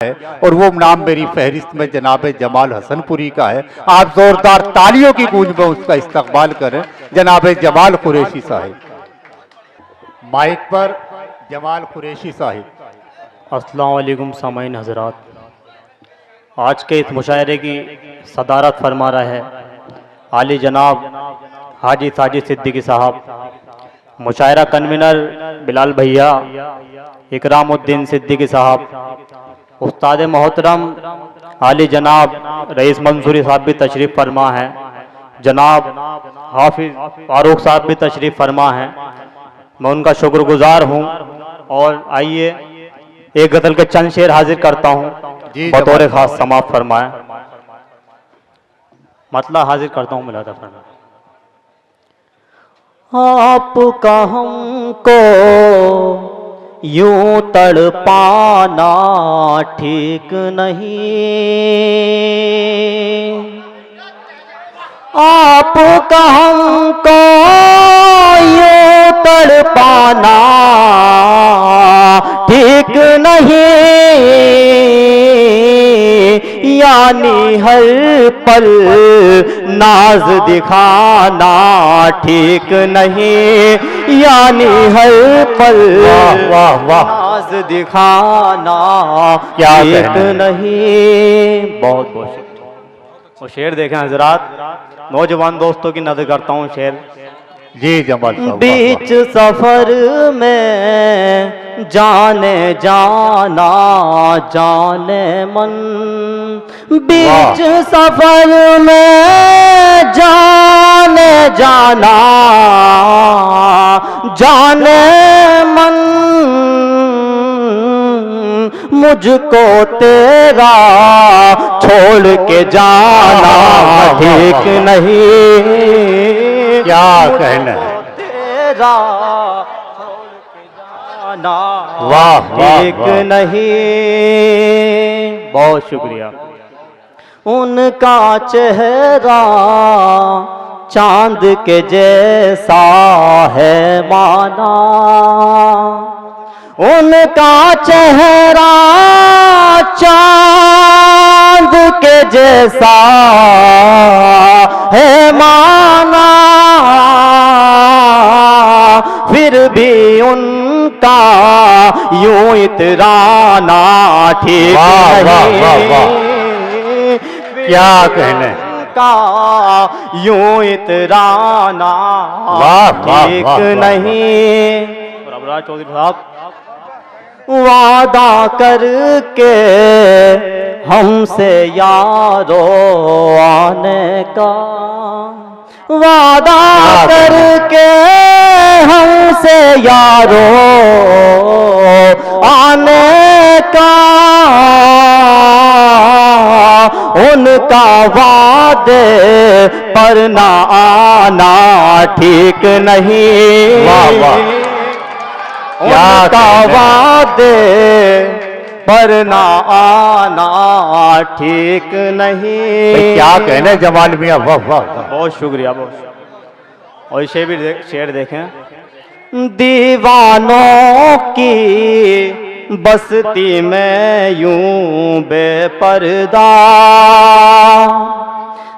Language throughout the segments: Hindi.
है और वो नाम मेरी फहरिस्त में जनाब जमाल हसनपुरी का है। आप जोरदार तालियों की गूंज में उसका इस्तकबाल करें। जनाब जमाल कुरैशी साहिब, माइक पर जमाल कुरैशी साहिब। अस्सलाम वालेकुम सामाईन हज़रात, आज के इस मुशायरे की सदारत फरमा रहा है आली जनाब हाजी साजिद सिद्दीकी साहब। मुशायरा कन्वीनर बिलाल भैया, इकरामुद्दीन सिद्दीकी साहब, उस्ताद मोहतरम आली जनाब रईस मंसूरी साहब भी तशरीफ़ फरमा हैं, जनाब हाफिज फारूक साहब भी तशरीफ़ फरमा हैं। मैं उनका शुक्रगुजार हूँ। और आइए एक गज़ल के चंद शेर हाजिर करता हूँ, बतौर खास समाप्त फरमाएं। मतलब हाजिर करता हूँ, मिलाता फरमाएं। आपका हमको यूं तड़पाना ठीक नहीं, आपका हमको यूं तड़पाना ठीक नहीं, यानी हर पल नाज दिखाना ठीक नहीं, यानी हर पल नाज दिखाना ठीक नहीं। बहुत बहुत वो शेर देखें हजरात, नौजवान दोस्तों की नजर करता हूँ शेर। जी जमाल साहब। बीच सफर में जाने जाना जाने मन, बीच सफर में जाने जाना जाने मन, मुझको तेरा छोड़ के जाना ठीक नहीं, क्या कहना है, तेरा छोड़ के जाना वाह ठीक नहीं। बहुत शुक्रिया। उनका चेहरा चांद के जैसा है माना, उनका चेहरा चांद के जैसा है माना, फिर भी उनका यूं इतराना ठीक नहीं, क्या कहने का यूं इतराना ठीक नहीं। रबराज चौधरी साहब, वादा करके हमसे यारो आने का, वादा करके हमसे यारो आने का, उनका वादे पर ना आना ठीक नहीं, उनका वादे पर ना आना ठीक नहीं। क्या कहने जमाल मियां, वाह वाह। बहुत शुक्रिया, बहुत। और शेर भी शेर देखें। दीवानों की बस्ती में यूं बेपर्दा,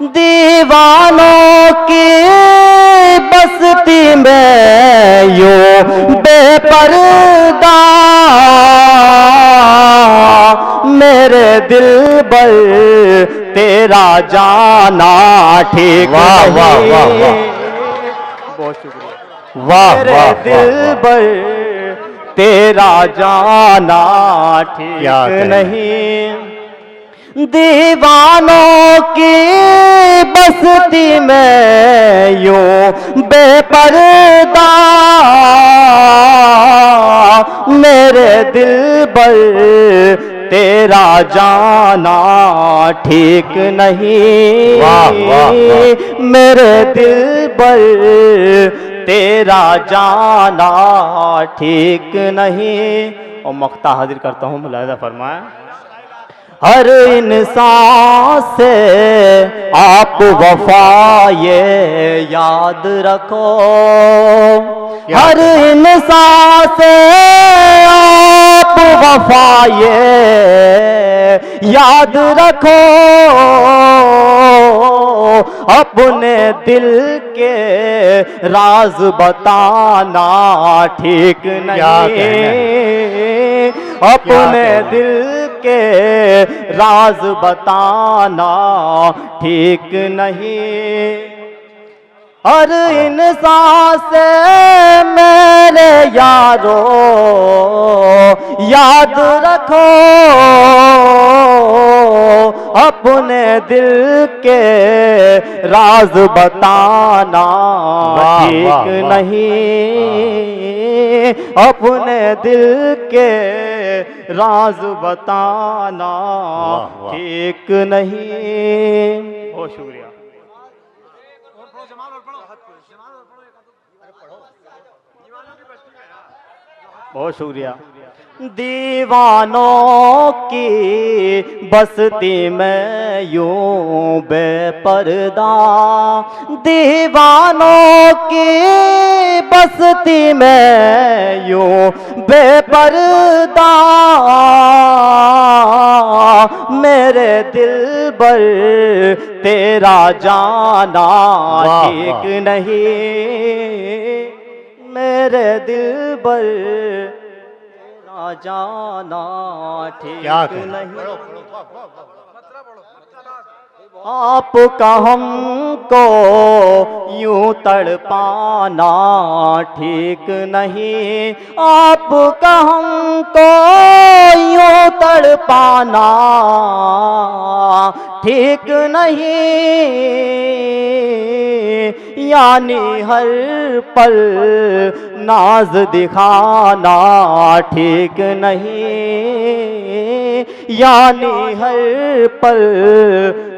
दीवानों की बस्ती में यूं बेपर्दा, मेरे दिल पर तेरा जाना ठीक नहीं, बहुत शुक्रिया। मेरे दिल पर तेरा जाना ठीक नहीं, दीवानों की बस्ती में यूं बेपर्दा, मेरे दिल पर तेरा जाना ठीक नहीं, मेरे दिल पर तेरा जाना ठीक नहीं। और मक्ता हाजिर करता हूँ, मुलाहिजा फरमाएं। हर इंसान से आप वफा ये याद रखो, हर इंसान से आप वफा ये याद रखो, अपने दिल के राज बताना ठीक नहीं, अपने दिल के राज बताना ठीक नहीं। हर इंसान से मेरे यारो याद रखो, अपने दिल के राज बताना ठीक नहीं, अपने दिल के राज बताना ठीक नहीं। बहुत शुक्रिया। बहुत शुक्रिया। दीवानों की बस्ती में यूं बेपर्दा, दीवानों की बस्ती में यूं बेपर्दा, मेरे दिल पर तेरा जाना ठीक नहीं, मेरे दिल पर जाना ठीक नहीं। आपका हमको यूं तड़पाना ठीक नहीं, आपका हमको यूं तड़पाना ठीक नहीं, यानी हर पल नाज दिखाना ठीक नहीं, यानी हर पल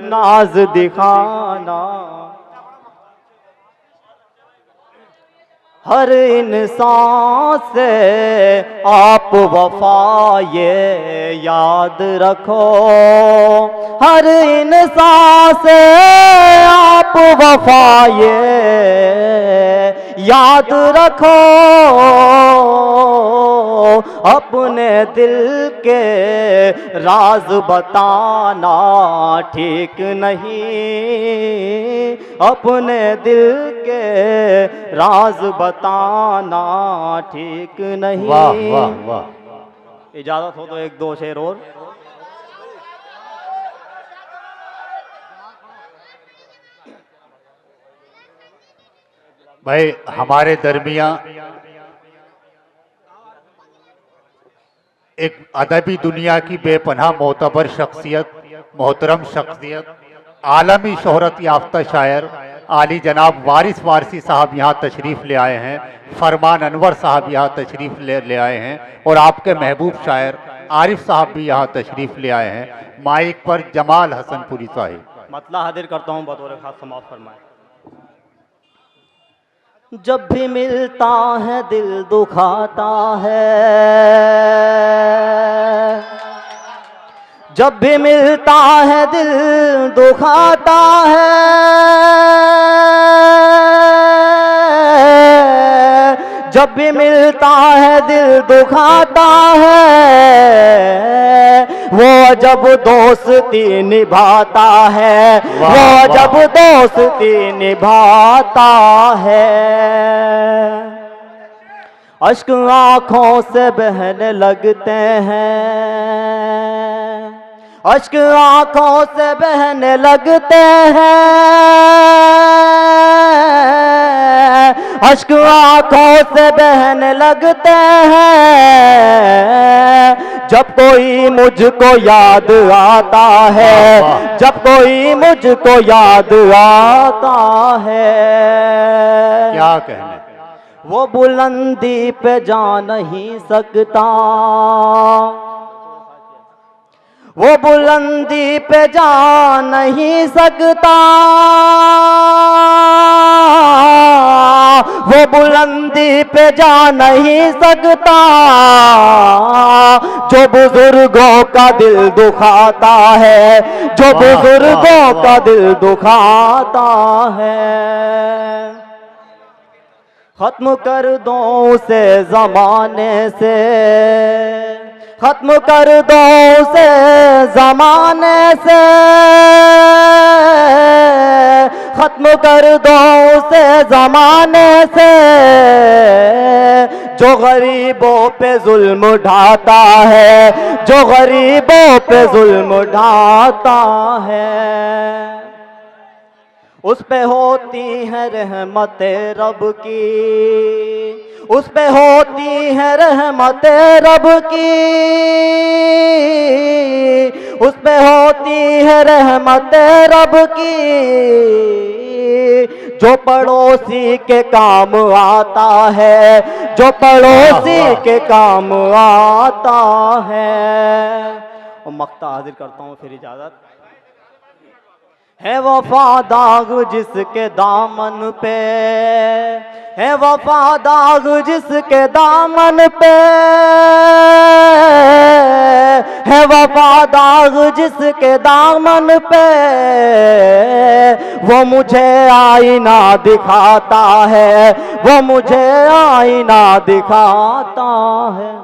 नाज दिखाना। हर इंसान से आप वफा ये याद रखो, हर इंसान से आप वफा ये याद रखो, अपने दिल के राज बताना ठीक नहीं, अपने दिल के राज बताना ठीक नहीं। वाह वाह वाह। इजाजत हो तो एक दो शेर और। भाई हमारे दरमियां एक अदबी दुनिया की बेपनाह मोतबर शख्सियत, मोहतरम शख्सियत, आलमी शोहरत याफ्ता शायर आली जनाब वारिस वारसी साहब यहाँ तशरीफ़ ले आए हैं, फरमान अनवर साहब यहाँ तशरीफ़ ले आए हैं, और आपके महबूब शायर आरिफ साहब भी यहाँ तशरीफ़ ले आए हैं। माइक पर जमाल हसनपुरी साहिब। मतला हाजिर करता हूँ, बतौर खास समाप्त फरमाए। जब भी मिलता है दिल दुखाता है, जब भी मिलता है दिल दुखाता है, जब भी मिलता है दिल दुखाता है, वो जब दोस्ती निभाता है, वो जब दोस्ती निभाता है। अश्क आँखों से बहने लगते हैं, अश्क आँखों से बहने लगते हैं, अश्क आँखों से बहने लगते हैं, जब कोई मुझको याद आता है, जब कोई मुझको याद आता है। क्या कहने, वो बुलंदी पे जा नहीं सकता, वो बुलंदी पे जा नहीं सकता, वो बुलंदी पे जा नहीं सकता जो बुजुर्गों का दिल दुखाता है, जो बुजुर्गों का दिल दुखाता है। खत्म कर दो उसे ज़माने से, खत्म कर दो उसे ज़माने से, खत्म कर दो उसे ज़माने से, जो गरीबों पे जुल्म ढाता है, जो गरीबों पे जुल्म ढाता है। उस पे होती है रहमते रब की, उस पे होती है रहमते रब की, उस पे होती है रहमते रब की, जो पड़ोसी के काम आता है, जो पड़ोसी के काम आता है। और मक्ता हाजिर करता हूँ, फिर इजाजत है। वफा दाग जिसके दामन पे, है वफा दाग जिसके दामन पे, है वफा दाग जिसके दामन पे, वो मुझे आईना दिखाता है, वो मुझे आईना दिखाता है।